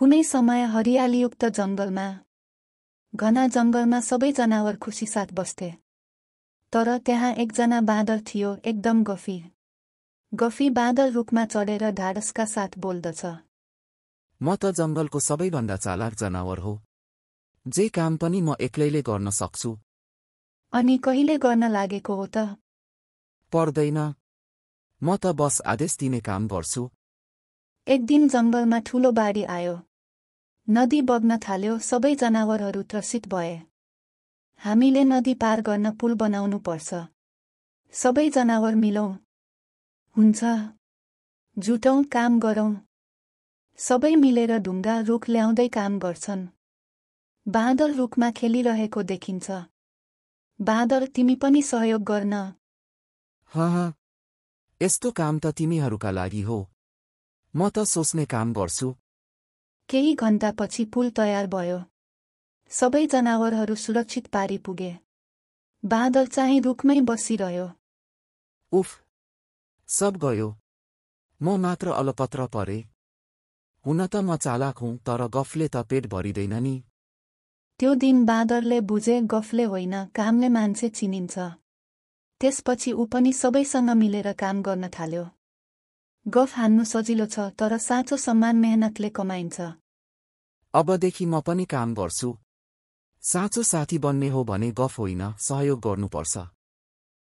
कुनै समय हरियालीयुक्त जंगलमा घना जंगलमा सबै जनावर खुसी साथ बस्थे। तर त्यहाँ एकजना बाँदर थियो, एकदम गफी। गफी बाँदर रुखमा चढेर ढाडसका साथ बोल्दछ। म त जंगलको सबैभन्दा चालाक जनावर हो। जे काम पनि म एक्लैले गर्न सक्छु। अनि कहिले गर्न लागेको हो त? पर्दैन। म त बस आदेश दिने काम गर्छु। एक दिन जंगलमा ठूलो बाढी आयो। नदी बग्न थाल्यो, सबै जनावरहरू त्रसित भए। हामीले नदी पार गर्न पुल बनाउनु पर्छ। सबै जनावर मिलौं। हुन्छ। जुटौं, काम गरौं। सबै मिलेर ढुङ्गा रुख ल्याउँदै काम गर्छन्। बाँदर रुखमा खेलिरहेको देखिन्छ। बाँदर, तिमी पनि सहयोग गर्न। यस्तो काम त तिमीहरूका लागि हो। म त सोच्ने काम गर्छु। केही घण्टापछि पुल तयार भयो। सबै जनावरहरू सुरक्षित पारी पुगे। बाँदर चाहिँ रुखमै बसिरह्यो। उफ, सब गयो। म मात्र अलपत्र परे। हुन त म चालाक हुँ, तर गफले त पेट भरिँदैन नि। त्यो दिन बाँदरले बुझे, गफले होइन, कामले मान्छे चिनिन्छ। त्यसपछि ऊ पनि सबैसँग मिलेर काम गर्न थाल्यो। गफ हान्नु सजिलो छ, तर साँचो सम्मान मेहनतले कमाइन्छ। अबदेखि म पनि काम गर्छु। साँचो साथी बन्ने हो भने गफ होइन, सहयोग गर्नुपर्छ।